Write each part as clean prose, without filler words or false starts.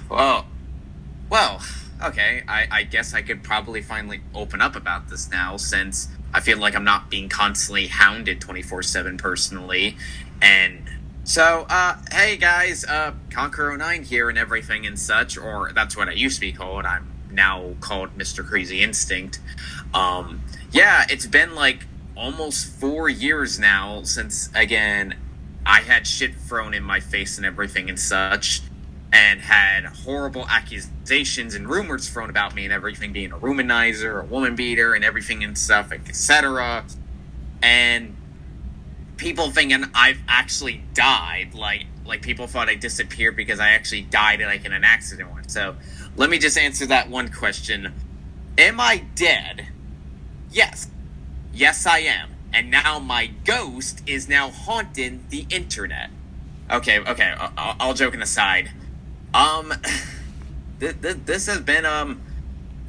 Well, well, okay. I guess I could probably finally open up about this now since I feel like I'm not being constantly hounded 24/7 personally. And so, hey guys, conkeronine here and everything and such, or that's what I used to be called. I'm now called Mr. Crazy Instinct. Yeah, it's been like almost 4 years now since, again, I had shit thrown in my face and everything and such, and had horrible accusations and rumors thrown about me and everything, being a womanizer, a woman beater, and everything and stuff, etc. And people thinking I've actually died, like people thought I disappeared because I actually died like in an accident once. So let me just answer that one question: am I dead? Yes. Yes, I am. And now my ghost is now haunting the internet. Okay, all joking aside. Um, this has been,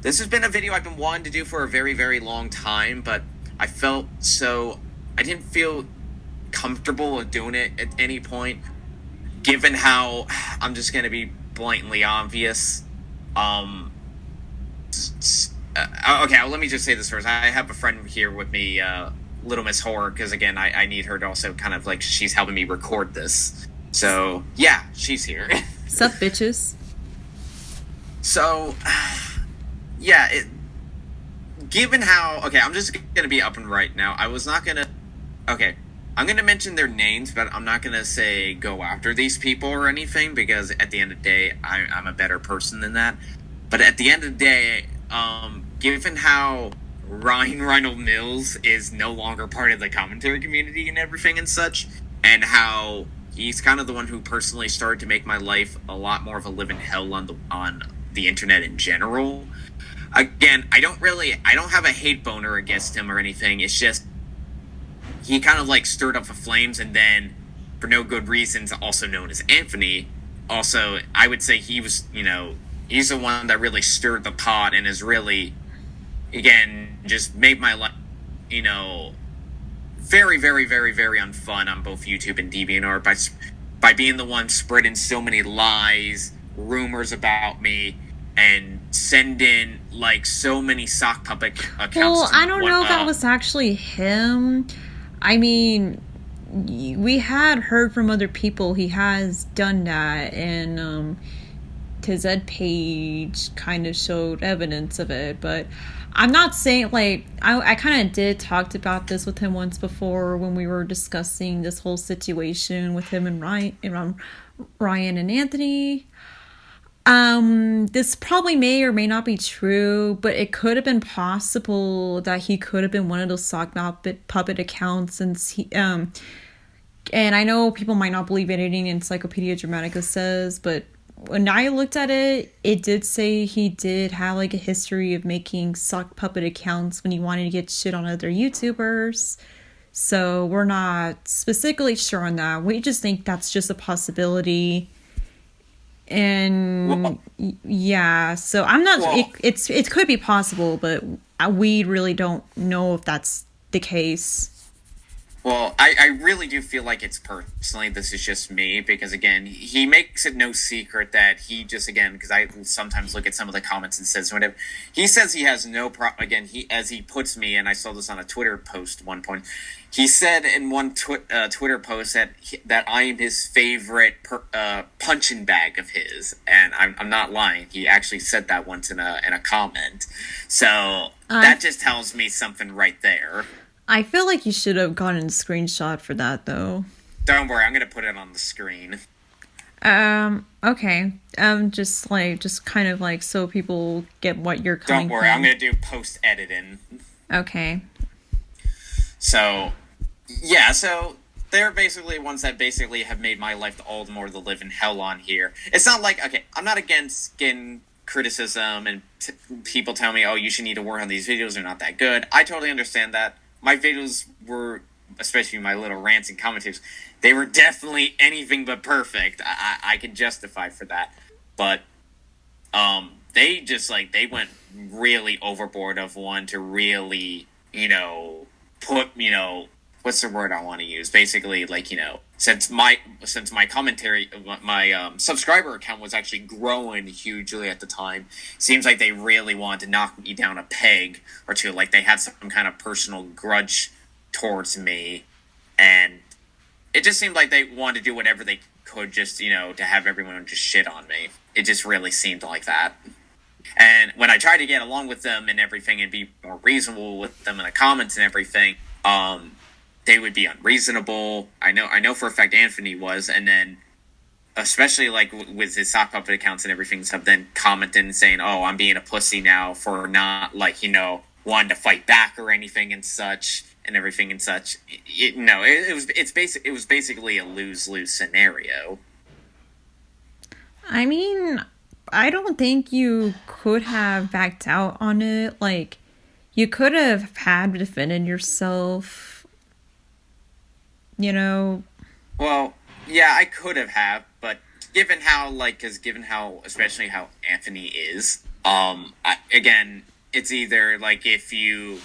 this has been a video I've been wanting to do for a very, very long time, but I didn't feel comfortable doing it at any point, given how, I'm just gonna be blatantly obvious, okay, well, let me just say this first. I have a friend here with me, Little-Miss-Horrorx, because again, I need her to also kind of like, she's helping me record this. So, yeah, she's here. Sup, bitches? So, yeah, given how, okay, I'm just gonna be up and right now. I was not gonna, okay, I'm gonna mention their names, but I'm not gonna say go after these people or anything, because at the end of the day, I'm a better person than that. But at the end of the day, given how Ryan Reynolds Mills is no longer part of the commentary community and everything and such, and how he's kind of the one who personally started to make my life a lot more of a living hell on the internet in general. Again, I don't have a hate boner against him or anything. It's just he kind of like stirred up the flames, and then for no good reasons, also known as Anthony. Also, I would say he was, he's the one that really stirred the pot and has really, again, just made my life, very, very, very, very unfun on both YouTube and DeviantArt by being the one spreading so many lies, rumors about me, and sending like so many sock puppet accounts. Well, I don't know if that was actually him. I mean, we had heard from other people he has done that, and his Ed page kind of showed evidence of it, but I'm not saying, like, I kind of did talked about this with him once before when we were discussing this whole situation with him and Ryan and Anthony. This probably may or may not be true, but it could have been possible that he could have been one of those sock puppet accounts, since he, and I know people might not believe anything Encyclopedia Dramatica says, but when I looked at it, it did say he did have like a history of making sock puppet accounts when he wanted to get shit on other YouTubers. So we're not specifically sure on that. We just think that's just a possibility. And yeah, so I'm not. It could be possible, but we really don't know if that's the case. Well, I really do feel like it's personally, this is just me, because again, he makes it no secret that he just, again, because I sometimes look at some of the comments and says whatever, he says he has no problem, again, as he puts me, and I saw this on a Twitter post at one point, he said in one Twitter post that I am his favorite punching bag of his, and I'm not lying, he actually said that once in a comment, so that just tells me something right there. I feel like you should have gotten a screenshot for that, though. Don't worry, I'm gonna put it on the screen. Okay. Just kind of like so people get what you're coming from. Don't worry, I'm gonna do post-editing. Okay. So, yeah, so they're basically ones that basically have made my life all the more the living hell on here. It's not like, okay, I'm not against skin criticism and people tell me, oh, you should need to work on these videos, they're not that good. I totally understand that. My videos were, especially my little rants and commentaries, they were definitely anything but perfect. I can justify for that. But they just, like, they went really overboard of one to really, put, what's the word I want to use? Basically, like, since my commentary, my subscriber account was actually growing hugely at the time. Seems like they really wanted to knock me down a peg or two. Like they had some kind of personal grudge towards me, and it just seemed like they wanted to do whatever they could just to have everyone just shit on me. It just really seemed like that. And when I tried to get along with them and everything and be more reasonable with them in the comments and everything, they would be unreasonable. I know for a fact Anthony was, and then especially like with his sock puppet accounts and everything, stuff, then commenting and saying, "Oh, I'm being a pussy now for not wanting to fight back or anything and such and everything and such." It was basically a lose-lose scenario. I mean, I don't think you could have backed out on it. Like, you could have had defended yourself, you know. Well, yeah, I could have, but given how, especially how Anthony is, again, it's either, like, if you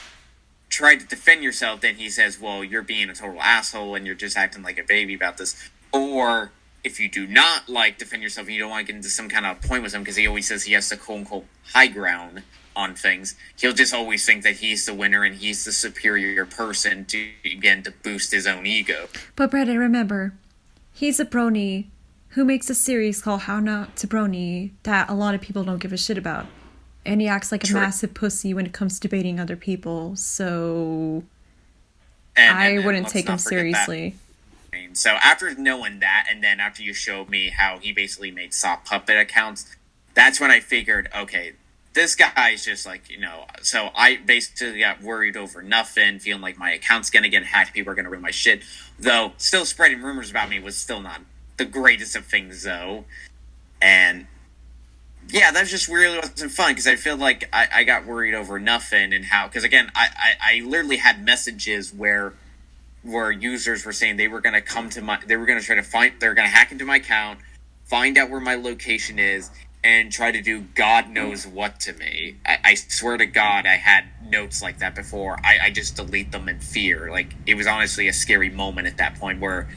try to defend yourself, then he says, well, you're being a total asshole and you're just acting like a baby about this, or if you do not defend yourself and you don't want to get into some kind of point with him because he always says he has the quote-unquote high ground on things, he'll just always think that he's the winner and he's the superior person to boost his own ego. But Brandon, remember, he's a brony who makes a series called How Not to Brony that a lot of people don't give a shit about. And he acts like a massive pussy when it comes to debating other people, so I wouldn't take him seriously. So after knowing that, and then after you showed me how he basically made sock puppet accounts, that's when I figured, okay, this guy's just so I basically got worried over nothing, feeling like my account's going to get hacked, people are going to ruin my shit, though still spreading rumors about me was still not the greatest of things, though. And yeah, that just really wasn't fun, because I feel like I got worried over nothing, and how, because again, I literally had messages where users were saying they were going to they were going to hack into my account, find out where my location is, and try to do God knows what to me. I swear to God, I had notes like that before. I just delete them in fear. Like, it was honestly a scary moment at that point where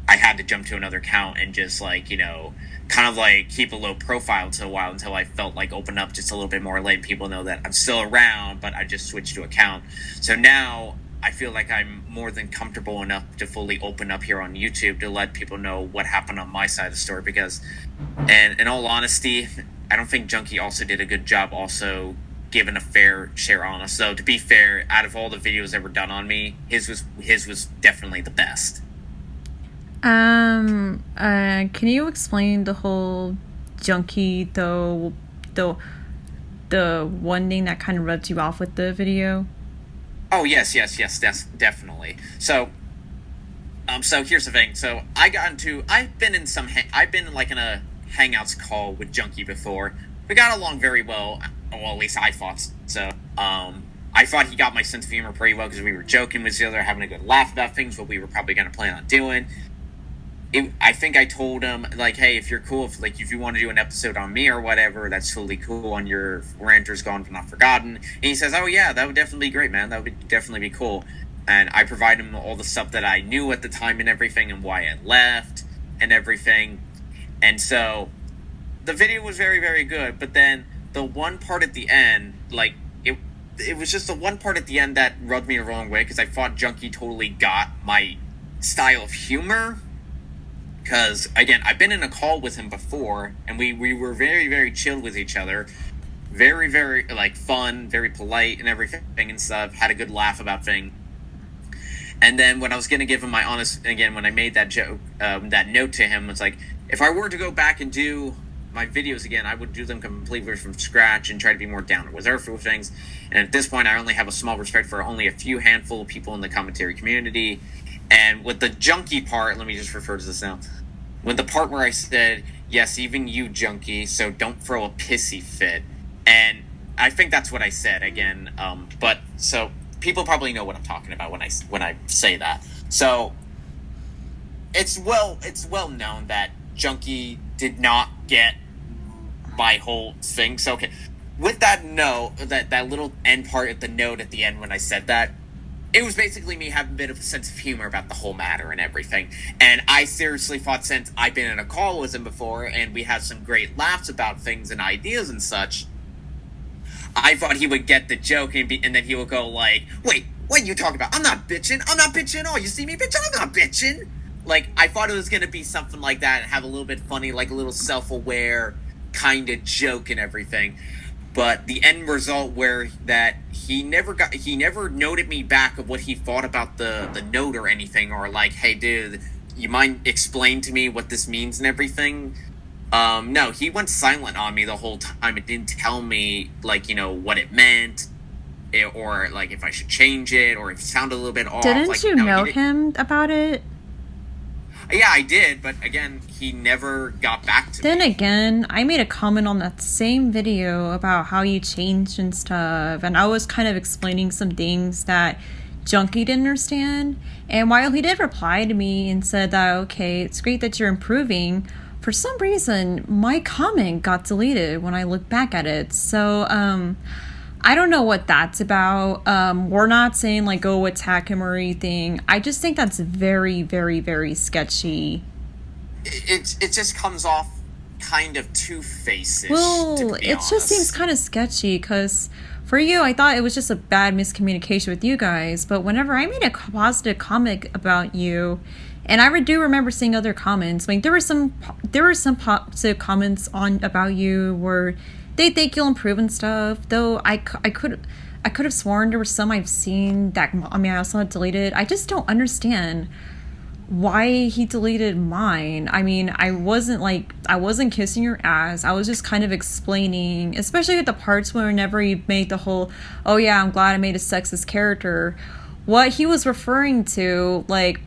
I had to jump to another account and just kind of keep a low profile to a while until I felt open up just a little bit more, letting people know that I'm still around, but I just switched to account. So now I feel like I'm more than comfortable enough to fully open up here on YouTube to let people know what happened on my side of the story, because, and in all honesty, I don't think Junkie also did a good job also giving a fair share on us. So to be fair, out of all the videos that were done on me, his was definitely the best. Can you explain the whole Junkie, the one thing that kind of rubbed you off with the video? Oh, yes, definitely. So here's the thing. So I've been in a Hangouts call with Junkie before. We got along very well. Well, at least I thought so. I thought he got my sense of humor pretty well, because we were joking with each other, having a good laugh about things, what we were probably going to plan on doing. I think I told him, hey, if you're cool, if you want to do an episode on me or whatever, that's totally cool, on your Ranters Gone But Not Forgotten. And he says, oh yeah, that would definitely be great, man. That would definitely be cool. And I provided him all the stuff that I knew at the time and everything, and why I left and everything. And so the video was very, very good. But then the one part at the end, it was just the one part at the end that rubbed me the wrong way, because I thought Junkie totally got my style of humor. Because, again, I've been in a call with him before, and we were very, very chilled with each other. Very, very, fun, very polite and everything and stuff. Had a good laugh about things. And then when I was going to give him my honest, again, when I made that joke, that note to him, it's if I were to go back and do my videos again, I would do them completely from scratch and try to be more down to earth with things. And at this point, I only have a small respect for only a few handful of people in the commentary community. And with the Junkie part, let me just refer to this now. With the part where I said, yes, even you, Junkie, so don't throw a pissy fit. And I think that's what I said again. But so people probably know what I'm talking about when I say that. So it's well known that Junkie did not get my whole thing. So okay, with that note, that little end part at the note at the end when I said that, it was basically me having a bit of a sense of humor about the whole matter and everything. And I seriously thought, since I've been in a call with him before and we had some great laughs about things and ideas and such, I thought he would get the joke and then he would go like, "Wait, what are you talking about? I'm not bitching. I'm not bitching at all. You see me bitching? I'm not bitching." Like, I thought it was going to be something like that and have a little bit funny, like a little self-aware kind of joke and everything. But the end result where that he never noted me back of what he thought about the note or anything, or like, "Hey dude, you mind explain to me what this means and everything?" No, he went silent on me the whole time. It didn't tell me, like, what it meant, or like if I should change it, or if it sounded a little bit off. Didn't like, you no, note him about it? Yeah, I did, but again, he never got back to me. Then again, I made a comment on that same video about how you changed and stuff, and I was kind of explaining some things that Junkie didn't understand. And while he did reply to me and said that, okay, it's great that you're improving, for some reason, my comment got deleted when I look back at it. So, I don't know what that's about. We're not saying, like, go attack him or anything. I just think that's very, very, very sketchy. It just comes off kind of two-faced. Well, it just seems kind of sketchy, because for you, I thought it was just a bad miscommunication with you guys. But whenever I made a positive comment about you, and I do remember seeing other comments, like there were some positive comments about you where they think you'll improve and stuff. Though I could have sworn there were some I've seen that, I mean, I also had deleted. I just don't understand why he deleted mine. I mean, I wasn't kissing your ass. I was just kind of explaining, especially at the parts whenever he made the whole, "Oh yeah, I'm glad I made a sexist character." What he was referring to, like,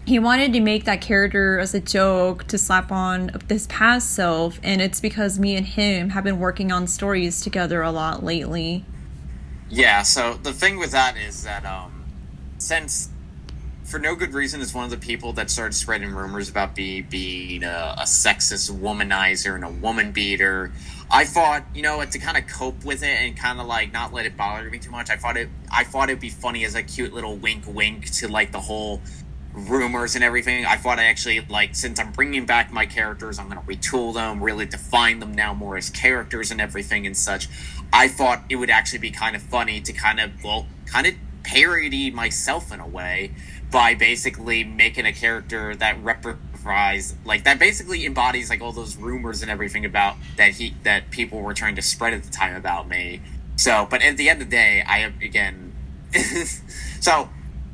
he wanted to make that character as a joke to slap on this past self, and it's because me and him have been working on stories together a lot lately. Yeah, so the thing with that is that, since, for no good reason, is one of the people that started spreading rumors about being a sexist womanizer and a woman beater, I thought, to kind of cope with it and kind of, like, not let it bother me too much, I thought it'd be funny as a cute little wink to, like, the whole rumors and everything. I thought I actually, like, since I'm bringing back my characters, I'm going to retool them, really define them now more as characters and everything and such. I thought it would actually be kind of funny to kind of parody myself in a way by basically making a character that that basically embodies, like, all those rumors and everything about that people were trying to spread at the time about me. So, but at the end of the day, I have, again, so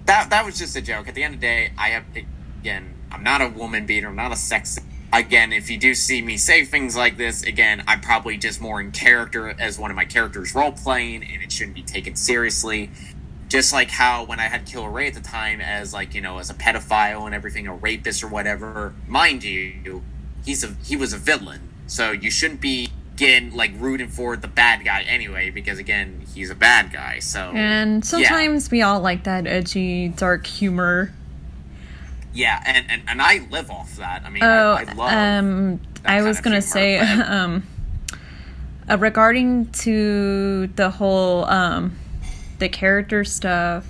that was just a joke. At the end of the day, I'm not a woman beater, I'm not a sexist. Again, if you do see me say things like this, again, I'm probably just more in character as one of my characters role-playing, and it shouldn't be taken seriously. Just like how when I had Killer Ray at the time as, like, as a pedophile and everything, a rapist or whatever, mind you, he was a villain. So you shouldn't be, again, like, rooting for the bad guy anyway, because, again, he's a bad guy. So, and sometimes we all like that edgy, dark humor. Yeah, and I live off that. I mean, I love I was going to say, regarding to the whole, the character stuff,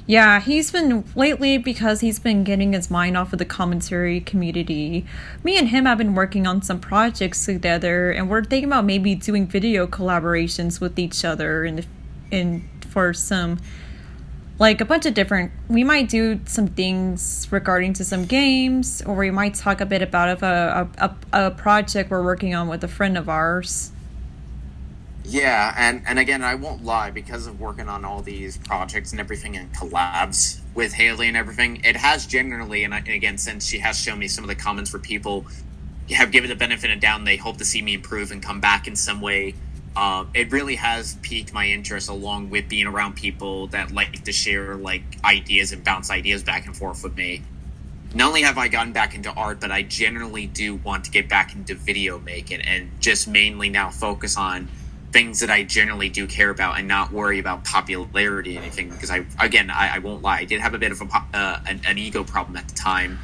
yeah, he's been lately, because he's been getting his mind off of the commentary community. Me and him have been working on some projects together, and we're thinking about maybe doing video collaborations with each other, and for some, like, a bunch of different, we might do some things regarding to some games, or we might talk a bit about a project we're working on with a friend of ours. Yeah, and again, I won't lie, because of working on all these projects and everything and collabs with Haley and everything, it has generally, and again, since she has shown me some of the comments where people have given the benefit of doubt and they hope to see me improve and come back in some way, it really has piqued my interest, along with being around people that like to share, like, ideas and bounce ideas back and forth with me. Not only have I gotten back into art, but I generally do want to get back into video making and just mainly now focus on things that I generally do care about and not worry about popularity or anything, because I won't lie, I did have a bit of an ego problem at the time,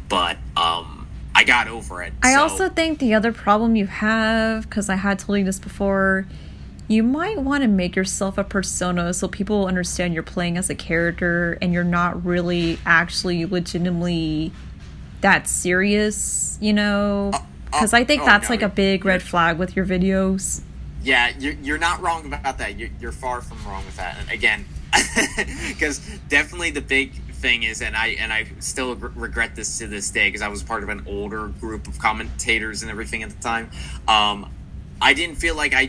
but I got over it. I also think the other problem you have, because I had told you this before, You might want to make yourself a persona so people understand you're playing as a character and you're not really actually legitimately that serious, you know? Because I think Oh that's no, like a big red you're flag with your videos. yeah, you're not wrong about that. You're far from wrong with that. And again, because definitely the big thing is, and I still regret this to this day because I was part of an older group of commentators and everything at the time. Um, I didn't feel like I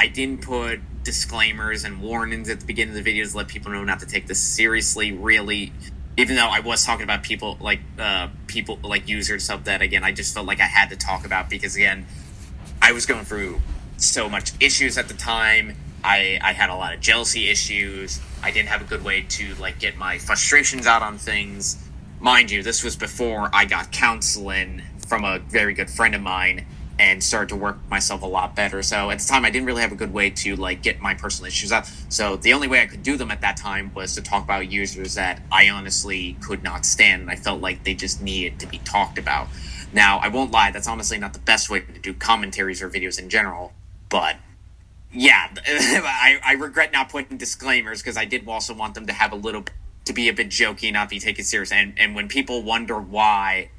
didn't put disclaimers and warnings at the beginning of the videos to let people know not to take this seriously. Really, even though I was talking about people like users stuff that again I just felt like I had to talk about because again I was going through so much issues at the time. I had a lot of jealousy issues. I didn't have a good way to like get my frustrations out on things. Mind you, this was before I got counseling from a very good friend of mine and started to work myself a lot better. So at the time I didn't really have a good way to like get my personal issues out. So the only way I could do them at that time was to talk about users that I honestly could not stand and I felt like they just needed to be talked about. Now, I won't lie, that's honestly not the best way to do commentaries or videos in general, but yeah, I regret not putting disclaimers because I did also want them to have a little, to be a bit jokey, not be taken serious. And when people wonder why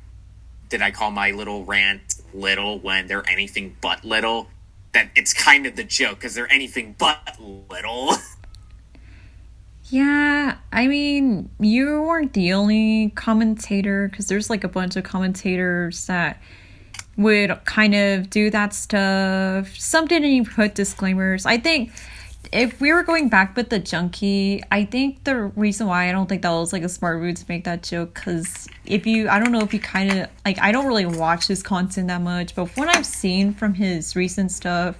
did I call my little rant little when they're anything but little, that it's kind of the joke because they're anything but little. Yeah, I mean, you weren't the only commentator because there's like a bunch of commentators that would kind of do that stuff. Some didn't even put disclaimers. I think if we were going back with the junkie, I think the reason why I don't think that was like a smart move to make that joke, because if you, I don't know if you kind of like, I don't really watch his content that much, but from what I've seen from his recent stuff,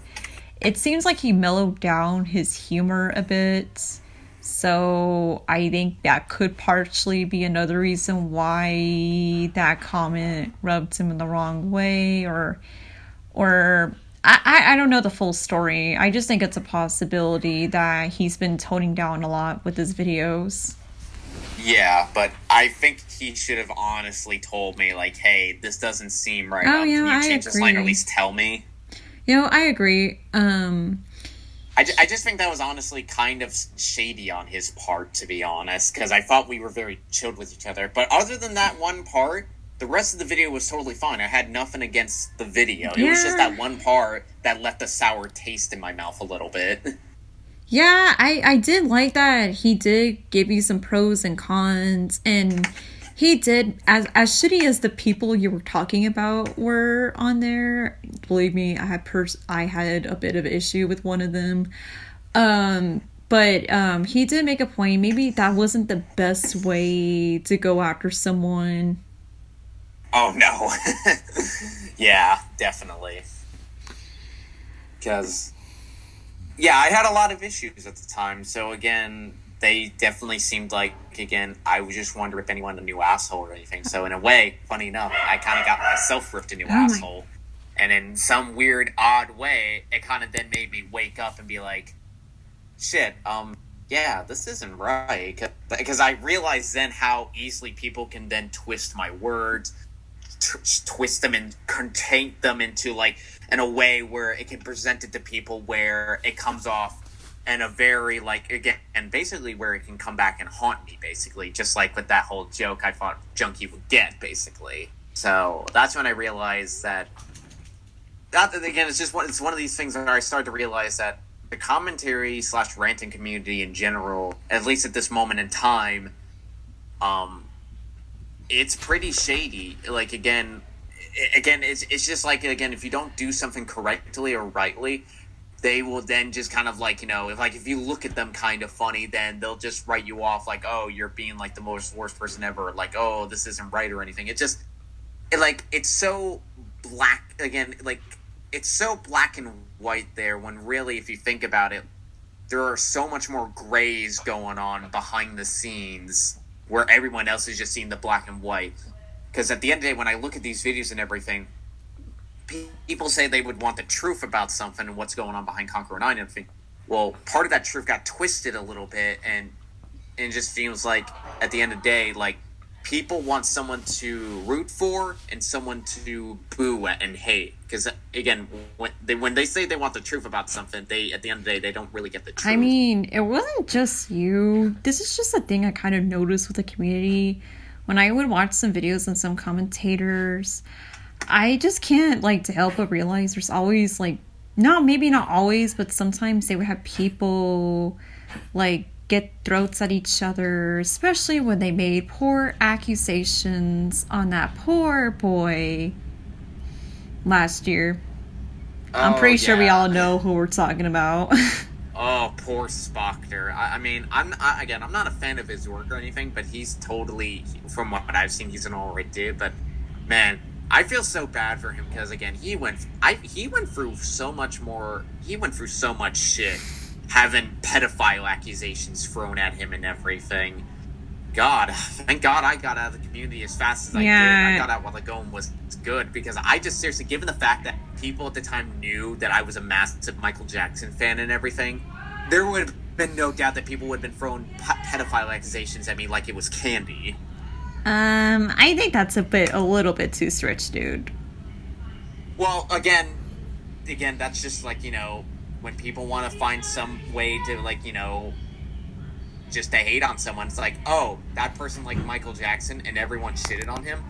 it seems like he mellowed down his humor a bit. So I think that could partially be another reason why that comment rubbed him in the wrong way, or I don't know the full story. I just think it's a possibility that he's been toning down a lot with his videos. Yeah, but I think he should have honestly told me, like, hey, this doesn't seem right. Oh yeah, Can you I change this line or at agree. least tell me? I agree. I just think that was honestly kind of shady on his part, to be honest, because I thought we were very chilled with each other. But other than that one part, the rest of the video was totally fine. I had nothing against the video. It was just Yeah, that one part that left a sour taste in my mouth a little bit. yeah, I did like that he did give you some pros and cons, and he did, as shitty as the people you were talking about were on there. Believe me, I had a bit of issue with one of them. But he did make a point. Maybe that wasn't the best way to go after someone. Oh, no. Yeah, definitely. Because yeah, I had a lot of issues at the time. So again, they definitely seemed like again, I was just wondering if anyone a new asshole or anything. So in a way, funny enough, I kind of got myself ripped a new Oh my. asshole, and in some weird, odd way, it kind of then made me wake up and be like, shit, yeah, this isn't right. Because I realized then how easily people can then twist my words, twist them and contain them into like in a way where it can present it to people where it comes off in a very like again and basically where it can come back and haunt me basically just like with that whole joke I thought Junkie would get basically. So that's when I realized that again it's one of these things where I started to realize that the commentary slash ranting community in general, at least at this moment in time, um it's pretty shady. Like again, it's just like again, if you don't do something correctly or rightly, they will then just kind of like if you look at them kind of funny, then they'll just write you off like, oh, you're being like the most worst person ever, like, oh, this isn't right or anything. It's so black again, like it's so black and white there when really if you think about it, there are so much more grays going on behind the scenes where everyone else is just seeing the black and white. Because at the end of the day, when I look at these videos and everything, people say they would want the truth about something and what's going on behind conkeronine and everything. Well, part of that truth got twisted a little bit, and it just feels like at the end of the day, like people want someone to root for and someone to boo at and hate. Because again, when they say they want the truth about something, they at the end of the day they don't really get the truth. I mean, it wasn't just you. This is just a thing I kind of noticed with the community. When I would watch some videos and some commentators, I just can't like to help but realize there's always like, no, maybe not always, but sometimes they would have people like get throats at each other, especially when they made poor accusations on that poor boy last year. I'm pretty sure we all know who we're talking about. Oh, poor Spoctor. I mean, I'm not a fan of his work or anything, but he's totally, from what I've seen, he's an alright dude. But man, I feel so bad for him because again, he went through so much more. He went through so much shit, having pedophile accusations thrown at him and everything. God, thank God I got out of the community as fast as I did. I got out while the going was good because I just seriously, given the fact that people at the time knew that I was a massive Michael Jackson fan and everything, there would have been no doubt that people would have been throwing pedophile accusations at me like it was candy. I think that's a little bit too stretched, dude. Well, again, that's just like, when people want to find some way to like, just to hate on someone. It's like, oh, that person liked Michael Jackson and everyone shitted on him.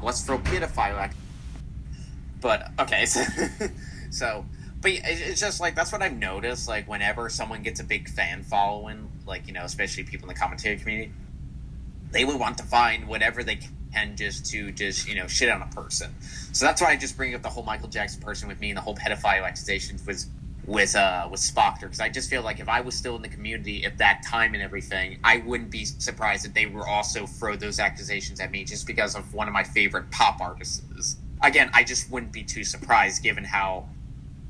Let's throw pedophile. But okay, so but it's just like that's what I've noticed. Like whenever someone gets a big fan following, like especially people in the commentary community, they would want to find whatever they can just shit on a person. So that's why I just bring up the whole Michael Jackson person with me and the whole pedophile accusations with Spoctor, because I just feel like if I was still in the community at that time and everything, I wouldn't be surprised if they were also throw those accusations at me just because of one of my favorite pop artists. Again, I just wouldn't be too surprised given how,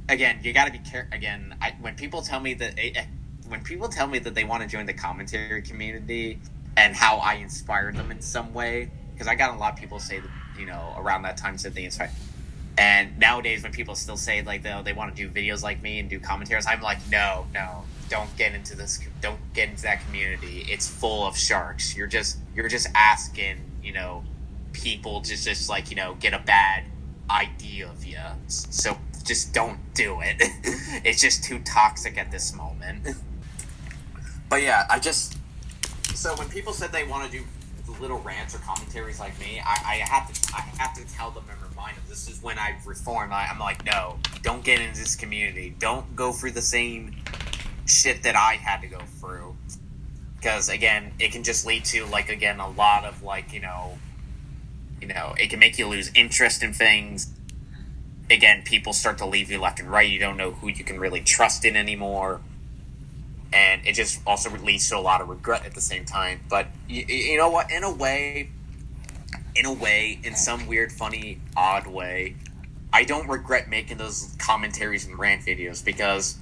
again, you got to be careful. Again, when people tell me that they want to join the commentary community and how I inspired them in some way, because I got a lot of people say that, around that time said they inspired. And nowadays, when people still say like they want to do videos like me and do commentaries, I'm like, no, don't get into this. Don't get into that community. It's full of sharks. You're just asking, people to just like get a bad idea of you. So just don't do it. It's just too toxic at this moment. But yeah, so when people said they want to do little rants or commentaries like me, I have to tell them and remind them this is when I've reformed. I'm like, no, don't get into this community. Don't go through the same shit that I had to go through. Because again, it can just lead to like again a lot of like it can make you lose interest in things. Again, people start to leave you left and right. You don't know who you can really trust in anymore. And it just also leads to a lot of regret at the same time. But you know what? In a way, in some weird, funny, odd way, I don't regret making those commentaries and rant videos because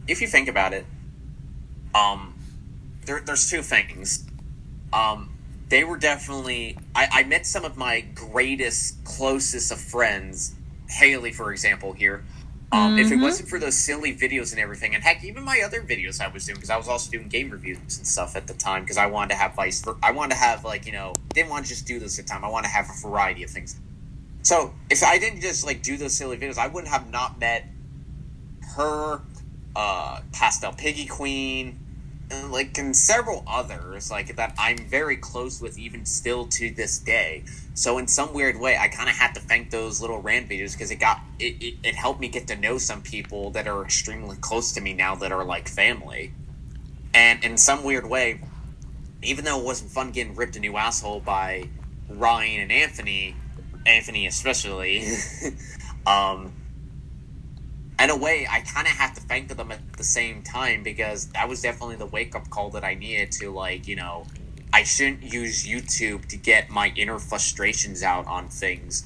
if you think about it, there's two things. They were definitely... I met some of my greatest, closest of friends, Haley, for example, here. If it wasn't for those silly videos and everything, and heck, even my other videos I was doing, because I was also doing game reviews and stuff at the time, because I wanted to have didn't want to just do this at the time. I wanted to have a variety of things. So if I didn't just like do those silly videos, I wouldn't have not met her, Pastel Piggy Queen, and several others like that I'm very close with even still to this day. So in some weird way, I kind of had to thank those little rant videos because it helped me get to know some people that are extremely close to me now that are like family. And in some weird way, even though it wasn't fun getting ripped a new asshole by Ryan and Anthony especially, in a way, I kind of have to thank them at the same time because that was definitely the wake-up call that I needed to, I shouldn't use YouTube to get my inner frustrations out on things.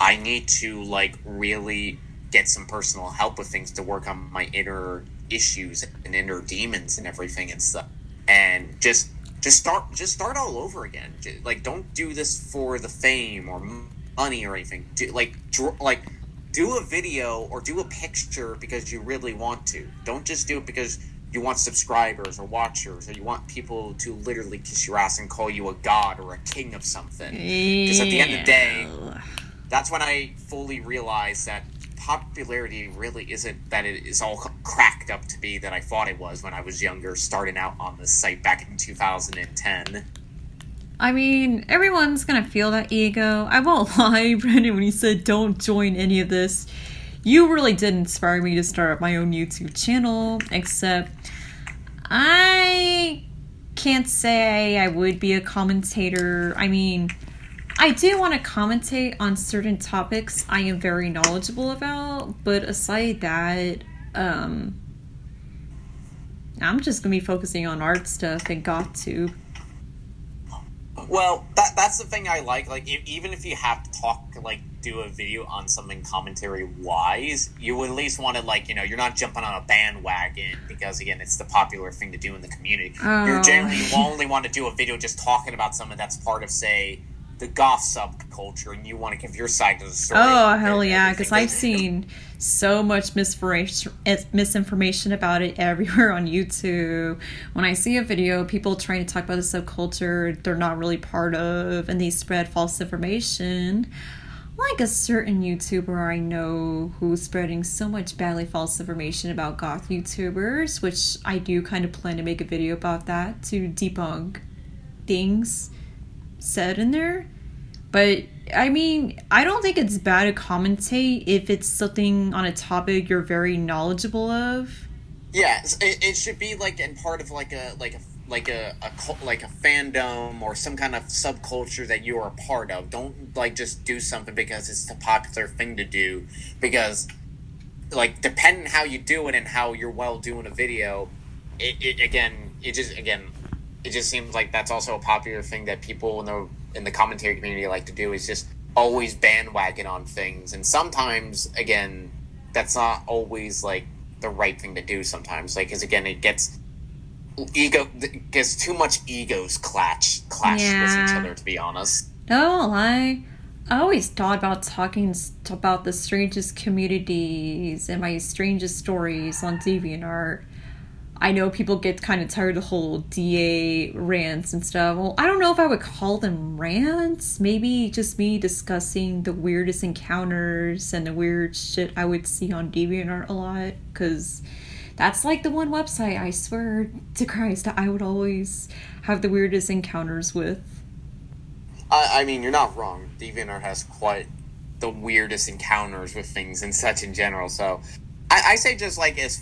I need to, really get some personal help with things to work on my inner issues and inner demons and everything and stuff. And just start all over again. Don't do this for the fame or money or anything. Do a video or do a picture because you really want to. Don't just do it because you want subscribers or watchers, or you want people to literally kiss your ass and call you a god or a king of something. Because at the end of the day, Yeah. that's when I fully realized that popularity really isn't that it is all cracked up to be that I thought it was when I was younger, starting out on this site back in 2010. I mean, everyone's gonna feel that ego. I won't lie, Brandon, when you said don't join any of this. You really did inspire me to start up my own YouTube channel, except I can't say I would be a commentator. I mean, I do want to commentate on certain topics I am very knowledgeable about, but aside that, um, I'm just gonna be focusing on art stuff and GothTube. Well, that's the thing I like. Like, even if you have to talk, like, do a video on something commentary wise, you would at least want to, like, you're not jumping on a bandwagon because, again, it's the popular thing to do in the community. Oh. You only want to do a video just talking about something that's part of, say, the goth subculture, and you want to give your side of the story. Oh, hell yeah, because I've seen so much misinformation about it everywhere on YouTube. When I see a video, people trying to talk about a subculture they're not really part of, and they spread false information. Like a certain YouTuber I know who's spreading so much badly false information about goth YouTubers, which I do kind of plan to make a video about that to debunk things said in there. But I mean, I don't think it's bad to commentate if it's something on a topic you're very knowledgeable of. Yeah, it should be like in part of like a fandom or some kind of subculture that you are a part of. Don't like just do something because it's the popular thing to do. Because like depending how you do it and how you're well doing a video, it just seems like that's also a popular thing that people in the commentary community like to do, is just always bandwagon on things. And sometimes, again, that's not always like the right thing to do sometimes. Like, because again, it gets too much egos clash with each other, to be honest. No, I always thought about talking about the strangest communities and my strangest stories on DeviantArt. I know people get kind of tired of the whole DA rants and stuff. Well, I don't know if I would call them rants. Maybe just me discussing the weirdest encounters and the weird shit I would see on DeviantArt a lot. Because that's like the one website, I swear to Christ, I would always have the weirdest encounters with. I mean, you're not wrong. DeviantArt has quite the weirdest encounters with things and such in general, so... I say just like as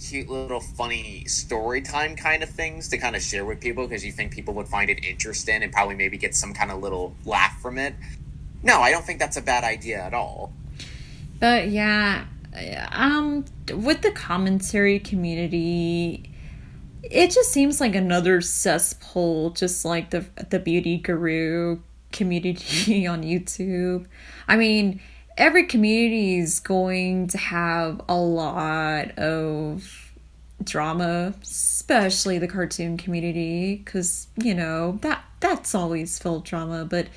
cute little funny story time kind of things to kind of share with people because you think people would find it interesting and probably maybe get some kind of little laugh from it. No, I don't think that's a bad idea at all. But yeah, with the commentary community, it just seems like another cesspool, just like the beauty guru community on YouTube. I mean, every community is going to have a lot of drama, especially the cartoon community, because, that's always filled drama. But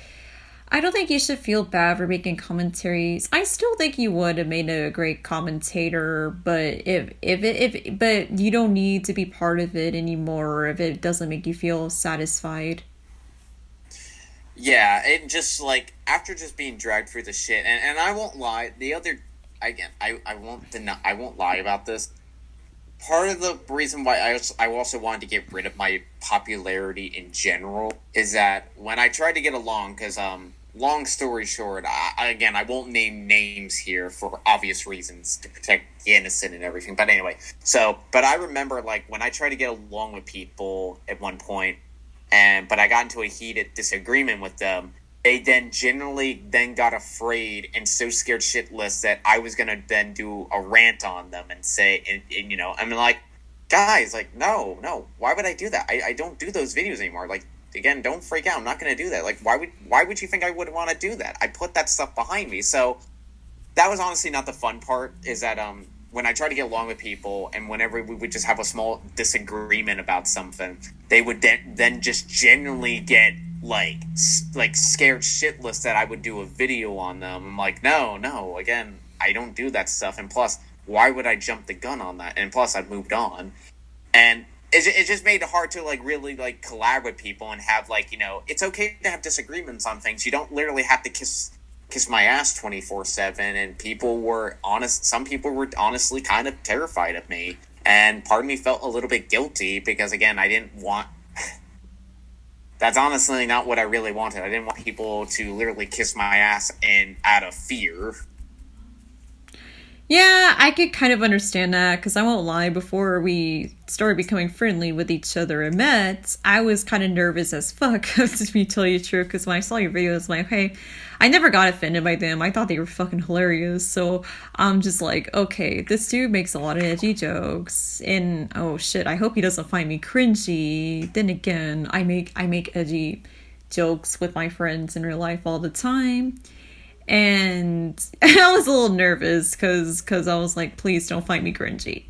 I don't think you should feel bad for making commentaries. I still think you would have made a great commentator, but but you don't need to be part of it anymore if it doesn't make you feel satisfied. Yeah, it just like after just being dragged through the shit, and I won't lie. I won't lie about this. Part of the reason why I also wanted to get rid of my popularity in general is that when I tried to get along, because long story short, I won't name names here for obvious reasons to protect the innocent and everything. But anyway, but I remember like when I tried to get along with people at one point. But I got into a heated disagreement with them. They then generally got afraid and so scared shitless that I was gonna then do a rant on them and say, and I'm like, guys, like, no, why would I do that? I don't do those videos anymore. Like, again, don't freak out. I'm not gonna do that. Like, why would you think I would want to do that? I put that stuff behind me. So that was honestly not the fun part. Is that when I try to get along with people, and whenever we would just have a small disagreement about something, they would then just genuinely get like scared shitless that I would do a video on them. I'm like, no, again, I don't do that stuff. And plus, why would I jump the gun on that? And plus, I've moved on. And it just made it hard to like really like collab with people and have like, it's okay to have disagreements on things. You don't literally have to kiss my ass 24/7. And people were honest. Some people were honestly kind of terrified of me, and part of me felt a little bit guilty because again, I didn't want. That's honestly not what I really wanted. I didn't want people to literally kiss my ass and out of fear. Yeah, I could kind of understand that because I won't lie, before we started becoming friendly with each other and met, I was kind of nervous as fuck, to be tell you the truth, because when I saw your videos, I'm like, hey, I never got offended by them. I thought they were fucking hilarious. So I'm just like, okay, this dude makes a lot of edgy jokes, and oh shit, I hope he doesn't find me cringy. Then again, I make edgy jokes with my friends in real life all the time. And I was a little nervous because I was like, please don't find me cringy.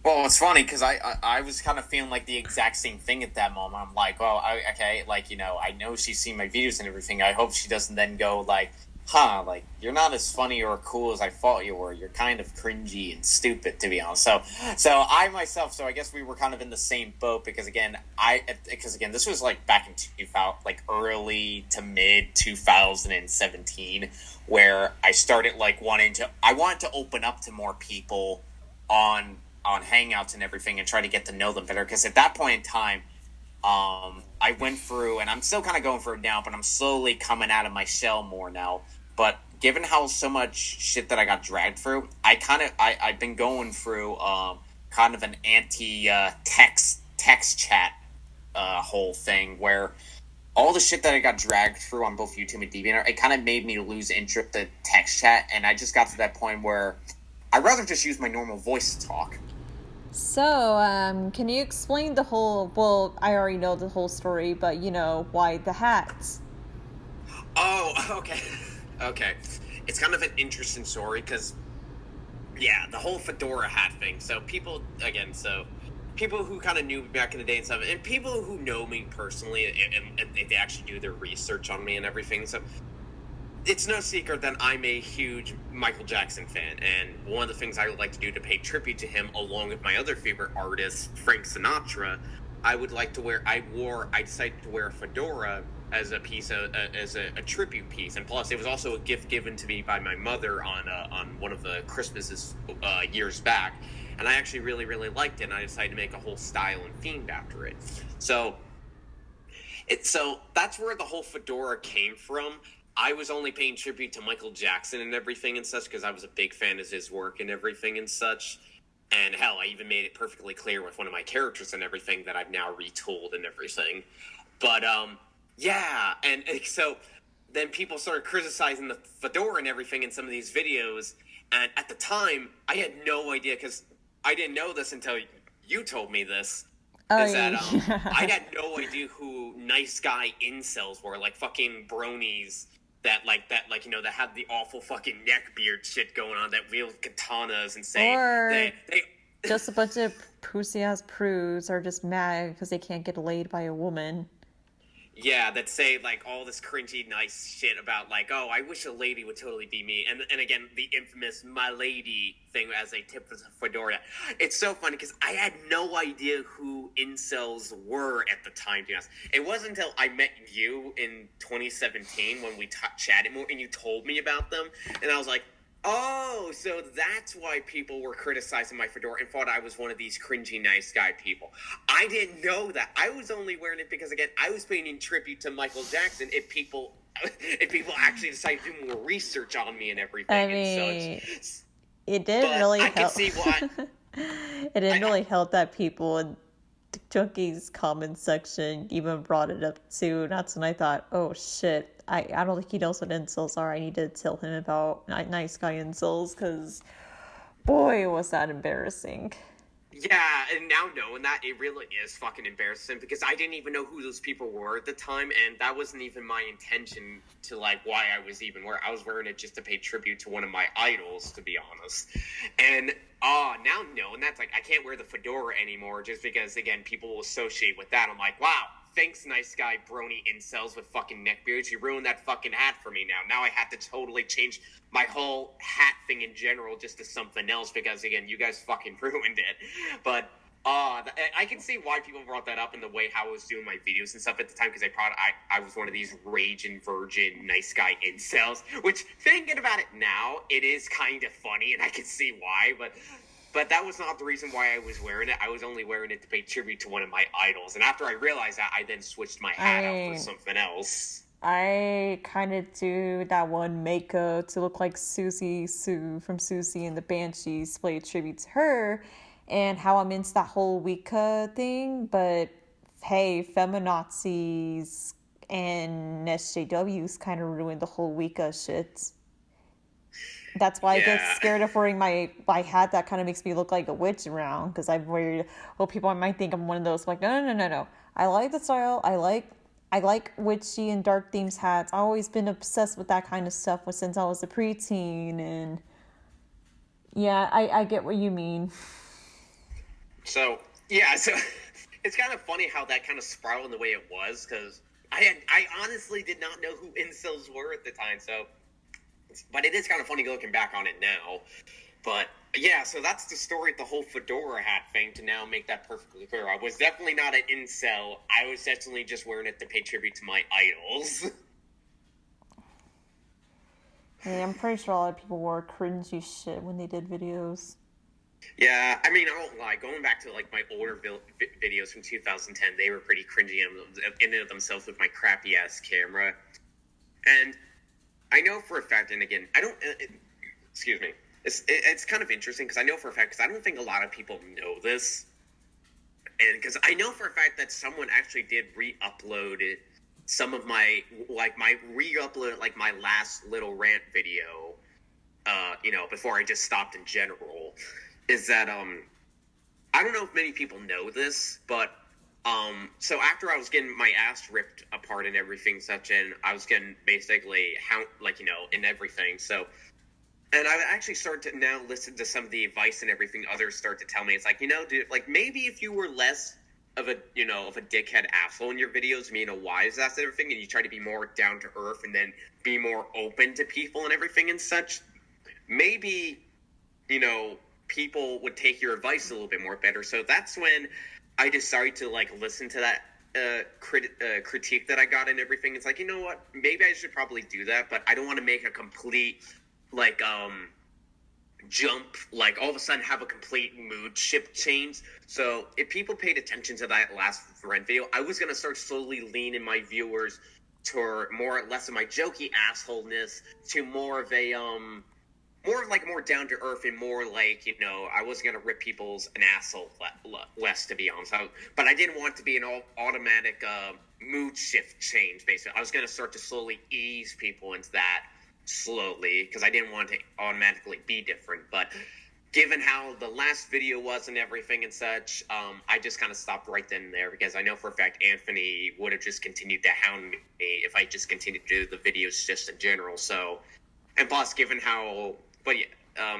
Well, it's funny because I was kind of feeling like the exact same thing at that moment. I'm like, well, okay, like, I know she's seen my videos and everything. I hope she doesn't then go like, huh, like, you're not as funny or cool as I thought you were. You're kind of cringy and stupid, to be honest. So I myself, so I guess we were kind of in the same boat because again, this was like back in 2000, like early to mid 2017, where I started like I wanted to open up to more people on Hangouts and everything and try to get to know them better. Because at that point in time, I went through, and I'm still kind of going through it now, but I'm slowly coming out of my shell more now. But given how so much shit that I got dragged through, I've been going through kind of an anti text chat whole thing where all the shit that I got dragged through on both YouTube and DeviantArt, it kind of made me lose interest in text chat, and I just got to that point where I'd rather just use my normal voice to talk. So, can you explain the whole? Well, I already know the whole story, but why the hats? Oh, okay. Okay. It's kind of an interesting story because, yeah, the whole fedora hat thing. So people who kind of knew me back in the day and stuff, and people who know me personally, and they actually do their research on me and everything. So it's no secret that I'm a huge Michael Jackson fan, and one of the things I would like to do to pay tribute to him, along with my other favorite artist, Frank Sinatra, I decided to wear a fedora as a piece as a tribute piece, and plus it was also a gift given to me by my mother on one of the Christmases years back, and I actually really really liked it, and I decided to make a whole style and theme after it. So that's where the whole fedora came from. I was only paying tribute to Michael Jackson and everything and such because I was a big fan of his work and everything and such. And hell, I even made it perfectly clear with one of my characters and everything that I've now retooled and everything. But, yeah. And so then people started criticizing the fedora and everything in some of these videos. And at the time, I had no idea because I didn't know this until you told me this. Oh, Is that yeah. I had no idea who nice guy incels were, like fucking bronies that have the awful fucking neckbeard shit going on, that wield katanas and say Or they just a bunch of pussy ass prudes are just mad because they can't get laid by a woman. yeah, that say like all this cringy nice shit about like, oh, I wish a lady would totally be me, and again the infamous "my lady" thing as a tip for the fedora. It's so funny because I had no idea who incels were at the time. To be honest, it wasn't until I met you in 2017 when we chatted more and you told me about them, and I was like, oh, so that's why people were criticizing my fedora and thought I was one of these cringy nice guy people. I didn't know that. I was only wearing it because, again, I was paying tribute to Michael Jackson. If people actually decided to do more research on me and everything I and mean, such. it didn't But really I can help. see why. It didn't really help that people in Chucky's comment section even brought it up too. That's when I thought, oh shit, I don't think he knows what incels are. I need to tell him about nice guy incels because boy, was that embarrassing. Yeah, and now knowing that, it really is fucking embarrassing because I didn't even know who those people were at the time, and that wasn't even my intention to, like, why I was even wearing. I was wearing it just to pay tribute to one of my idols, to be honest. And, now knowing that's, like, I can't wear the fedora anymore just because, again, people will associate with that. I'm like, wow, thanks, nice guy, brony incels with fucking neckbeards. You ruined that fucking hat for me now. Now I have to totally change my whole hat thing in general just to something else because, again, you guys fucking ruined it. But I can see why people brought that up in the way how I was doing my videos and stuff at the time, because I was one of these raging virgin nice guy incels. Which, thinking about it now, it is kind of funny, and I can see why. But that was not the reason why I was wearing it. I was only wearing it to pay tribute to one of my idols. And after I realized that, I then switched my hat out for something else. I kind of do that one makeup to look like Susie Sue from Susie and the Banshees, play a tribute to her, and how I'm into that whole Wicca thing. But hey, feminazis and SJWs kind of ruined the whole Wicca shit. That's why I get scared of wearing my hat that kind of makes me look like a witch around, because I'm worried, well, people might think I'm one of those. I'm like, no. I like the style. I like witchy and dark themes hats. I've always been obsessed with that kind of stuff since I was a preteen, and yeah, I get what you mean. So it's kind of funny how that kind of spiraled in the way it was, because I honestly did not know who incels were at the time. So, but it is kind of funny looking back on it now. But yeah, so that's the story of the whole fedora hat thing, to now make that perfectly clear. I was definitely not an incel. I was definitely just wearing it to pay tribute to my idols. Yeah, I'm pretty sure a lot of people wore cringy shit when they did videos. Yeah, I mean, I won't lie. Going back to like my older videos from 2010, they were pretty cringy in and of themselves with my crappy ass camera. And I know for a fact, and again, I don't. Excuse me. It's kind of interesting, because I know for a fact, because I don't think a lot of people know this, and because I know for a fact that someone actually did re-upload some of my re-upload like my last little rant video, before I just stopped in general, is that I don't know if many people know this, but so after I was getting my ass ripped apart and everything such, and I was getting basically in everything, so. And I actually start to now listen to some of the advice and everything others start to tell me. It's like, dude, like maybe if you were less of a dickhead asshole in your videos, a wise ass and everything, and you try to be more down to earth and then be more open to people and everything and such, maybe, people would take your advice a little bit more better. So that's when I decided to listen to that critique that I got and everything. It's like, you know what, maybe I should probably do that, but I don't want to make a complete jump, all of a sudden have a complete mood shift change. So if people paid attention to that last rent video, I was going to start slowly leaning my viewers toward more or less of my jokey assholeness to more of a, more down to earth and more I wasn't going to rip people's an asshole less, to be honest. But I didn't want it to be an automatic mood shift change, basically. I was going to start to slowly ease people into that slowly, because I didn't want it to automatically be different. But given how the last video was and everything and such, I just kind of stopped right then and there, because I know for a fact Anthony would have just continued to hound me if I just continued to do the videos just in general. So, and plus, given how,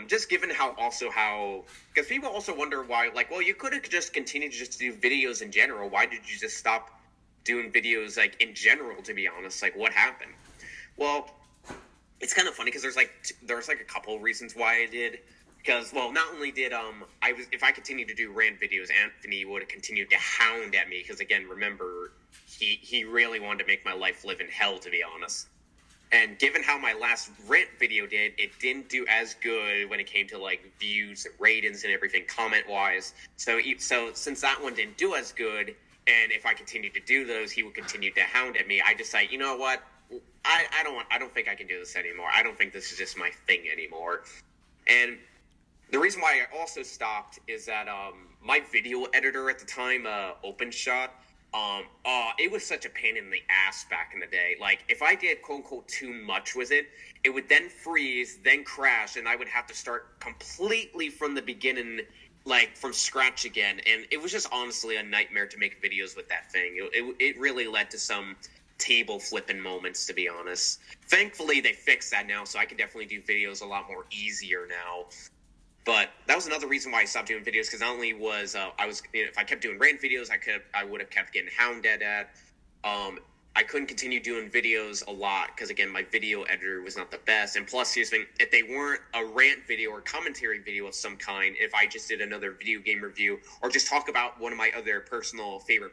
just given how, because people also wonder why, you could have just continued to just do videos in general. Why did you just stop doing videos, in general, to be honest? What happened? Well, it's kind of funny, because there's a couple of reasons why I did. Because, well, not only did if I continued to do rant videos, Anthony would have continued to hound at me. Because again, remember, he really wanted to make my life live in hell, to be honest. And given how my last rant video did, it didn't do as good when it came to views and ratings and everything comment wise. So since that one didn't do as good, and if I continued to do those, he would continue to hound at me. I decided, you know what? I don't think I can do this anymore. I don't think this is just my thing anymore. And the reason why I also stopped is that my video editor at the time, OpenShot, it was such a pain in the ass back in the day. If I did quote unquote too much with it, it would then freeze, then crash, and I would have to start completely from the beginning, from scratch again. And it was just honestly a nightmare to make videos with that thing. It really led to some table flipping moments, to be honest. Thankfully, they fixed that now, so I can definitely do videos a lot more easier now. But that was another reason why I stopped doing videos, because not only was if I kept doing rant videos, I would have kept getting hounded at. I couldn't continue doing videos a lot because, again, my video editor was not the best. And plus, here's the thing, if they weren't a rant video or commentary video of some kind, if I just did another video game review or just talk about one of my other personal favorite,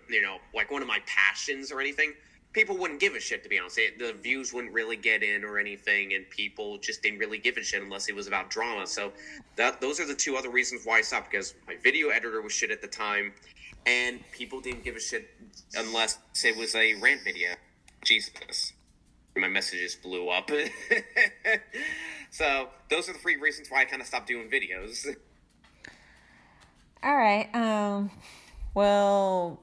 like one of my passions or anything, people wouldn't give a shit, to be honest. The views wouldn't really get in or anything, and people just didn't really give a shit unless it was about drama. So those are the two other reasons why I stopped, because my video editor was shit at the time, and people didn't give a shit unless it was a rant video. Jesus. My messages blew up. So those are the 3 reasons why I kind of stopped doing videos. All right. Well,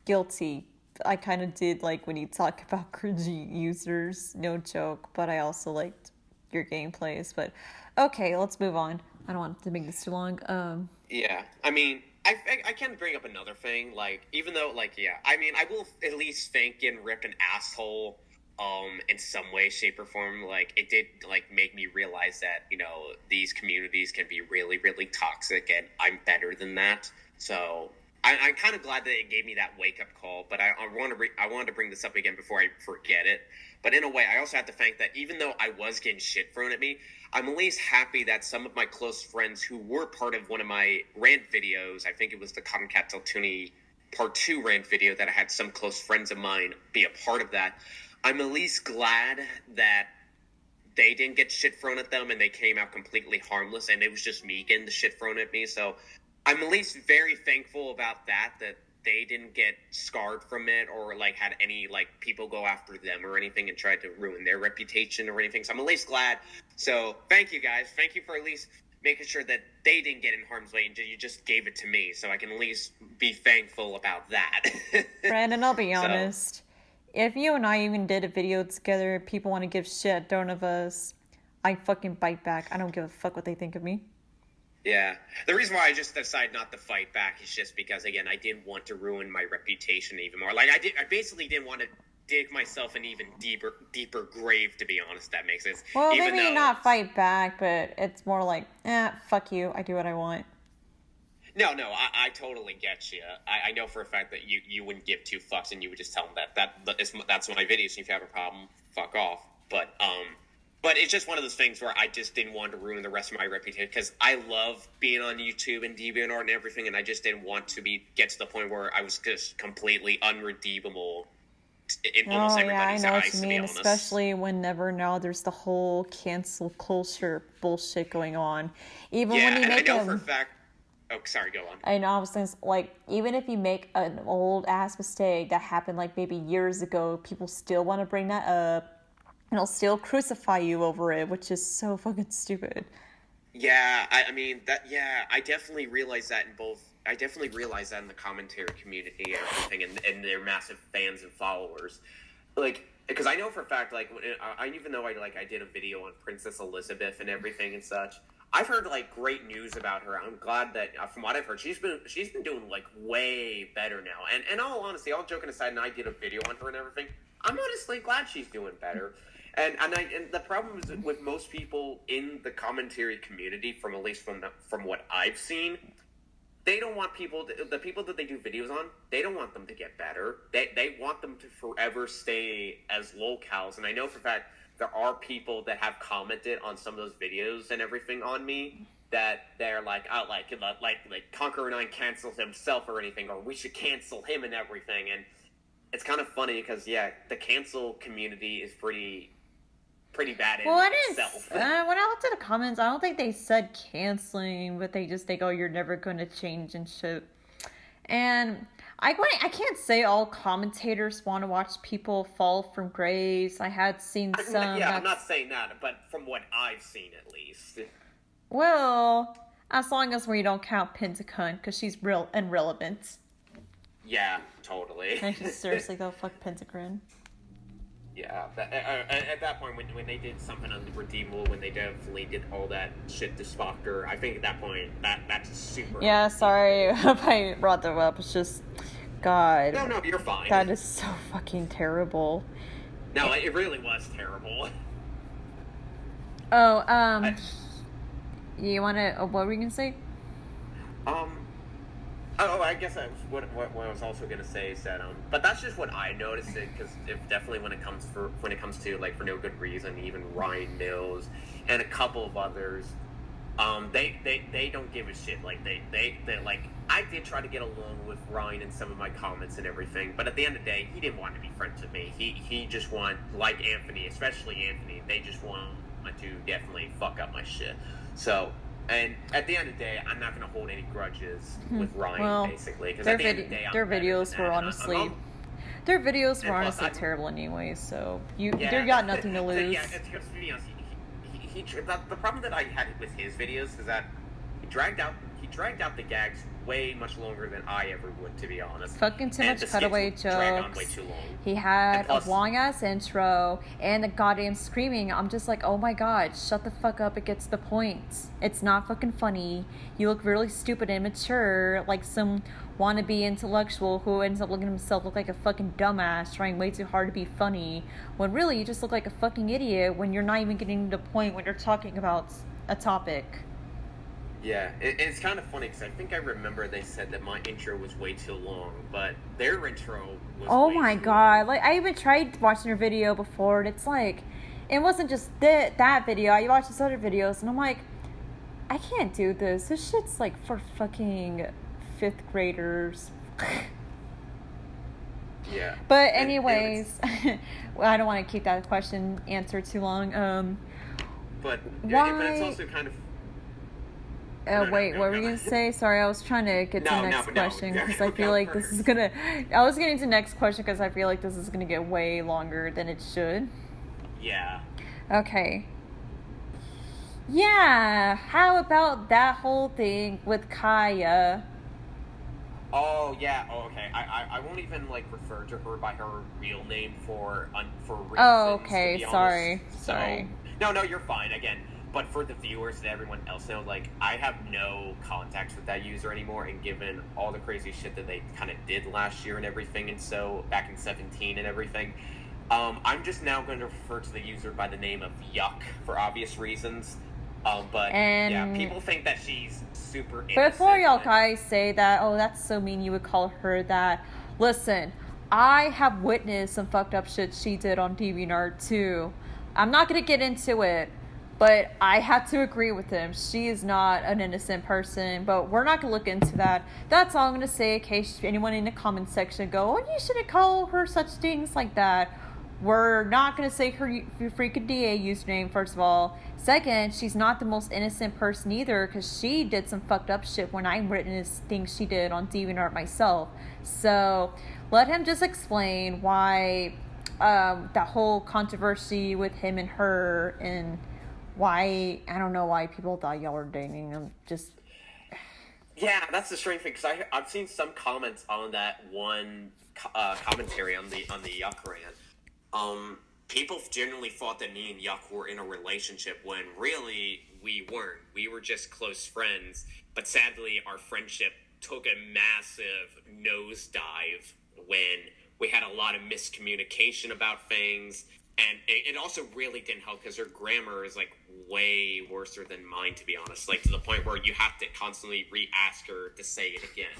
guilty. I kind of did like when you talk about cringy users, no joke, but I also liked your gameplays. But okay, let's move on. I don't want to make this too long. Yeah, I mean, I can bring up another thing, like, even though, like, yeah, I mean, I will at least think getting ripped an asshole, in some way, shape, or form. Like, it did, like, make me realize that, these communities can be really, really toxic, and I'm better than that. So I'm kind of glad that it gave me that wake-up call, but I wanted to bring this up again before I forget it. But in a way, I also have to thank that even though I was getting shit thrown at me, I'm at least happy that some of my close friends who were part of one of my rant videos, I think it was the conkeronine Part 2 rant video that I had some close friends of mine be a part of that, I'm at least glad that they didn't get shit thrown at them and they came out completely harmless and it was just me getting the shit thrown at me. So I'm at least very thankful about that they didn't get scarred from it or, like, had any, like, people go after them or anything and tried to ruin their reputation or anything. So I'm at least glad. So thank you, guys. Thank you for at least making sure that they didn't get in harm's way and you just gave it to me. So I can at least be thankful about that. Brandon, I'll be honest. If you and I even did a video together, people want to give shit at one of us, I fucking bite back. I don't give a fuck what they think of me. Yeah. The reason why I just decided not to fight back is just because, again, I didn't want to ruin my reputation even more. Like, I basically didn't want to dig myself an even deeper grave, to be honest, if that makes sense. Well, even maybe not fight back, but it's more like, fuck you, I do what I want. No, I totally get you. I know for a fact that you wouldn't give 2 fucks and you would just tell them that's my video, so if you have a problem, fuck off. But it's just one of those things where I just didn't want to ruin the rest of my reputation because I love being on YouTube and DeviantArt and everything, and I just didn't want to get to the point where I was just completely unredeemable in almost everybody's I know eyes, what you to be mean, honest. especially whenever now there's the whole cancel culture bullshit going on. Even when you make I know for a fact. Oh, sorry, go on. I know, I was saying, like, even if you make an old-ass mistake that happened, like, maybe years ago, people still want to bring that up. And they'll still crucify you over it, which is so fucking stupid. Yeah, I mean, I definitely realize that I definitely realize that in the commentary community and everything, and their massive fans and followers. Like, because I know for a fact, like, even though I did a video on Princess Elizabeth and everything and such, I've heard, like, great news about her. I'm glad that, from what I've heard, she's been doing, like, way better now. And all honesty, all joking aside, and I did a video on her and everything, I'm honestly glad she's doing better. And the problem is with most people in the commentary community, from what I've seen, they don't want the people that they do videos on, they don't want them to get better. They want them to forever stay as locals. And I know for a fact there are people that have commented on some of those videos and everything on me that they're like, oh, like conkeronine cancels himself or anything, or we should cancel him and everything. And it's kind of funny because, yeah, the cancel community is pretty bad in itself. When I looked at the comments, I don't think they said canceling, but they just think, oh, you're never going to change and shit. And I can't say all commentators want to watch people fall from grace. I had seen some. Yeah, I'm not saying that, but from what I've seen at least. Well, as long as we don't count Pentagon, because she's real irrelevant. Yeah, totally. Seriously, though, fuck Pentagon. Yeah, at that point, when they did something unredeemable, when they definitely did all that shit to Spocker, I think at that point, that's super... Yeah, sorry if I brought that up. It's just, God. No, you're fine. That is so fucking terrible. No, it really was terrible. You want to... what were you going to say? Oh, I guess what I was also gonna say is that but that's just what I noticed it because if definitely when it comes to like for no good reason, even Ryan Mills and a couple of others, they don't give a shit. Like they like I did try to get along with Ryan in some of my comments and everything, but at the end of the day, he didn't want to be friends with me. He just want like Anthony, especially Anthony. They just want to definitely fuck up my shit. So. And at the end of the day, I'm not going to hold any grudges with Ryan, basically. Because at the end of the day, their videos were honestly, their videos were honestly terrible anyway. So they got nothing to lose. Yeah, it's because the problem that I had with his videos is that he dragged out the gags way much longer than I ever would, to be honest. Fucking too much cutaway jokes. Way too long. He had a long ass intro and the goddamn screaming. I'm just like, oh my god, shut the fuck up. It gets the point. It's not fucking funny. You look really stupid and immature, like some wannabe intellectual who ends up looking at himself look like a fucking dumbass, trying way too hard to be funny. When really you just look like a fucking idiot when you're not even getting to the point when you're talking about a topic. Yeah, it's kind of funny because I think I remember they said that my intro was way too long, but their intro was oh my god, like I even tried watching your video before, and it's like, it wasn't just that video, I watched these other videos, and I'm like, I can't do this shit's like for fucking 5th graders. Yeah. But anyways, well, I don't want to keep that question answered too long. But why? But it's also kind of. Wait, what were you going to say? Sorry, I was trying to get to the next question because I feel like this is going to... I was getting to the next question because I feel like this is going to get way longer than it should. Yeah. Okay. Yeah, how about that whole thing with Kaya? Oh, yeah. Oh, okay. I won't even, like, refer to her by her real name for reasons, oh, okay. To be Sorry. honest. Sorry. So, no, you're fine. Again... But for the viewers and everyone else know, like, I have no contacts with that user anymore, and given all the crazy shit that they kind of did last year and everything, and so back in 17 and everything, I'm just now going to refer to the user by the name of Yuck for obvious reasons. But yeah, people think that she's super innocent. Before y'all guys say that, oh, that's so mean you would call her that, listen, I have witnessed some fucked up shit she did on DeviantArt too. I'm not going to get into it. But I have to agree with him. She is not an innocent person, but we're not going to look into that. That's all I'm going to say in case anyone in the comment section go, oh, you shouldn't call her such things like that. We're not going to say her freaking DA username, first of all. Second, she's not the most innocent person either because she did some fucked up shit when I witnessed things she did on DeviantArt myself. So let him just explain why that whole controversy with him and her and... why, I don't know why people thought y'all were dating. I'm just... Yeah, that's the strange thing, because I've seen some comments on that one commentary on the Yuck rant. People generally thought that me and Yuck were in a relationship when really we weren't. We were just close friends, but sadly our friendship took a massive nosedive when we had a lot of miscommunication about things. And it also really didn't help because her grammar is, like, way worse than mine, to be honest. Like, to the point where you have to constantly re-ask her to say it again.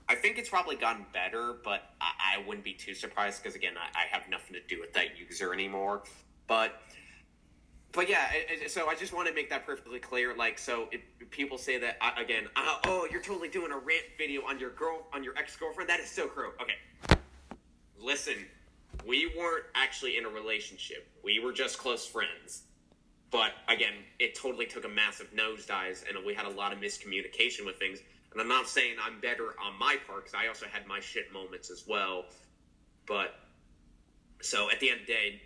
I think it's probably gotten better, but I wouldn't be too surprised because, again, I have nothing to do with that user anymore. But yeah, so I just want to make that perfectly clear. Like, so if people say that, again, oh, you're totally doing a rant video on your ex-girlfriend? That is so cruel. Okay. Listen. We weren't actually in a relationship. We were just close friends. But, again, it totally took a massive nosedive, and we had a lot of miscommunication with things. And I'm not saying I'm better on my part, because I also had my shit moments as well. But, so at the end of the day,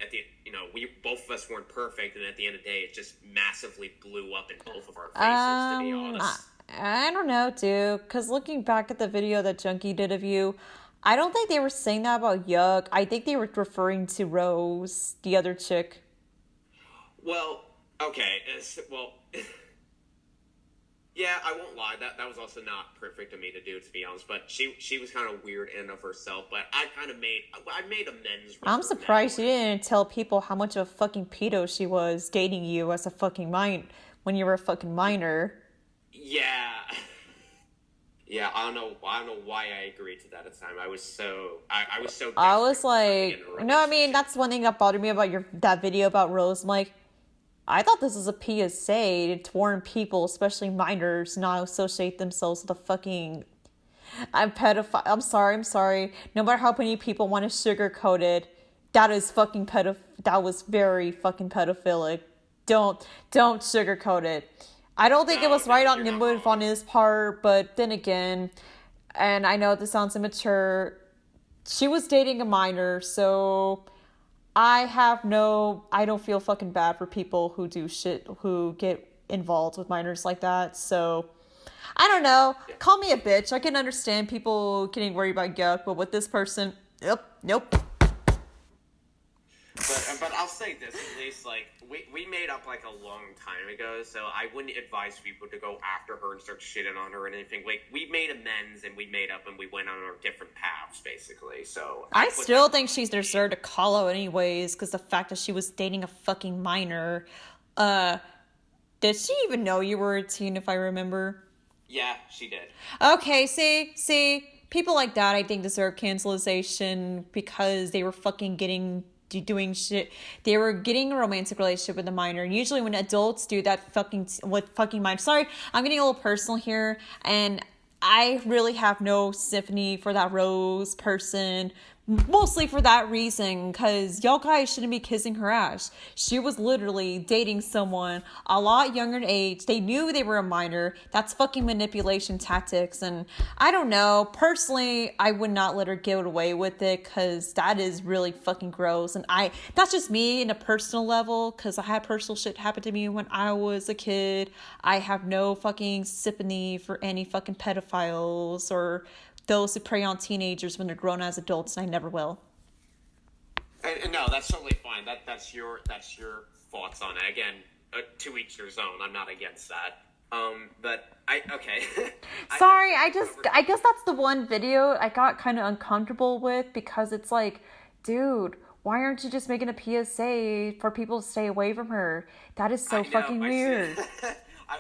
both of us weren't perfect, and at the end of the day, it just massively blew up in both of our faces, to be honest. I don't know, dude, because looking back at the video that Junkie did of you, I don't think they were saying that about Yuck. I think they were referring to Rose, the other chick. Well, okay. Yeah, I won't lie. That was also not perfect of me to do, to be honest. But she was kind of weird in and of herself. But I made amends. I'm surprised you didn't tell people how much of a fucking pedo she was dating you as a fucking when you were a fucking minor. Yeah. Yeah, I don't know. I don't know why I agreed to that at the time. I was so. I was so. I was desperate to be like, in a no, I mean, relationship. that's one thing that bothered me about that video about Rose. I'm like, I thought this was a PSA to warn people, especially minors, not associate themselves with a fucking I'm pedophile. I'm sorry. No matter how many people want to sugarcoat it, that is fucking that was very fucking pedophilic. Don't sugarcoat it. I don't think it No, was right on you're not Nimble on wrong. his part, but then again, and I know this sounds immature, she was dating a minor, so I don't feel fucking bad for people who do shit, who get involved with minors like that, so I don't know. Yeah. Call me a bitch. I can understand people getting worried about Yuck, but with this person, nope. But I'll say this at least, like we made up like a long time ago, so I wouldn't advise people to go after her and start shitting on her and anything. Like we made amends and we made up and we went on our different paths basically. So I put still that think on she's me. deserved a call out anyways, because the fact that she was dating a fucking minor. Uh, did she even know you were a teen, if I remember? Yeah, she did. Okay, see, people like that I think deserve cancellation because they were fucking doing shit. They were getting a romantic relationship with a minor. And usually when adults do that with fucking minor. Sorry, I'm getting a little personal here, and I really have no sympathy for that Rose person. Mostly for that reason, because y'all guys shouldn't be kissing her ass. She was literally dating someone a lot younger in age. They knew they were a minor. That's fucking manipulation tactics. And I don't know. Personally, I would not let her get away with it, because that is really fucking gross. And that's just me in a personal level, because I had personal shit happen to me when I was a kid. I have no fucking sympathy for any fucking pedophiles or those who prey on teenagers when they're grown as adults, and I never will. And no, that's totally fine. That's your thoughts on it. Again, to each their own. I'm not against that. But I okay. Sorry, I guess that's the one video I got kind of uncomfortable with, because it's like, dude, why aren't you just making a PSA for people to stay away from her? That is so fucking weird.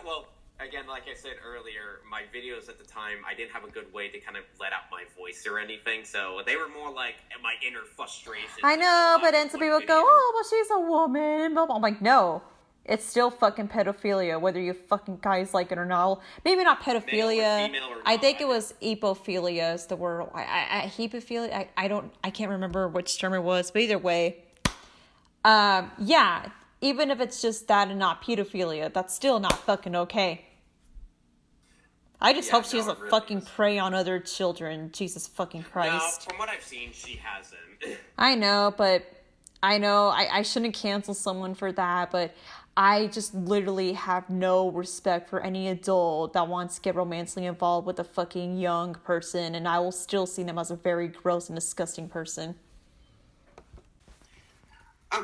Well, again, like I said earlier, my videos at the time, I didn't have a good way to kind of let out my voice or anything, so they were more like my inner frustration. I know, but then some people go, oh, well, she's a woman. Blah, blah. I'm like, no. It's still fucking pedophilia, whether you fucking guys like it or not. Well, maybe not pedophilia. Female or I not, think it was epophilia is the word. Hepophilia. I can't remember which term it was, but either way, yeah. Even if it's just that and not pedophilia, that's still not fucking okay. I just hope she doesn't really fucking is. prey on other children. Jesus fucking No, Christ. from what I've seen, she hasn't. I know, but I shouldn't cancel someone for that, but I just literally have no respect for any adult that wants to get romantically involved with a fucking young person, and I will still see them as a very gross and disgusting person. I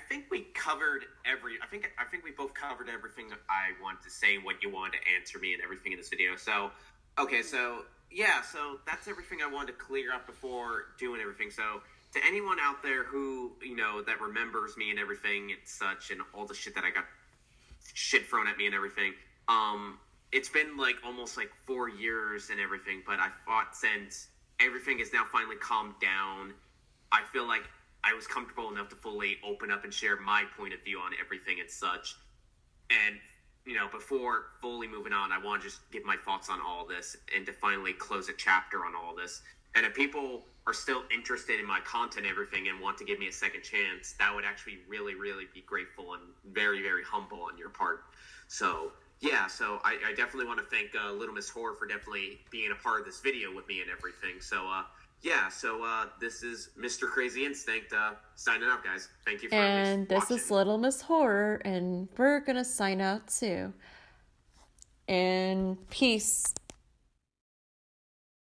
think we covered I think we both covered everything that I wanted to say, what you wanted to answer me, and everything in this video. So so that's everything I wanted to clear up before doing everything. So to anyone out there who that remembers me and everything and such, and all the shit that I got shit thrown at me and everything, it's been like almost like 4 years and everything, but I thought since everything is now finally calmed down, I feel like I was comfortable enough to fully open up and share my point of view on everything and such. And, before fully moving on, I want to just give my thoughts on all this and to finally close a chapter on all this. And if people are still interested in my content and everything and want to give me a second chance, that would actually really, really be grateful and very, very humble on your part. So, yeah, so I definitely want to thank Little-Miss-Horror for definitely being a part of this video with me and everything. So, this is Mr. Crazy Instinct signing out, guys. Thank you for And this watching. is Little-Miss-Horror, and we're gonna sign out too. And peace.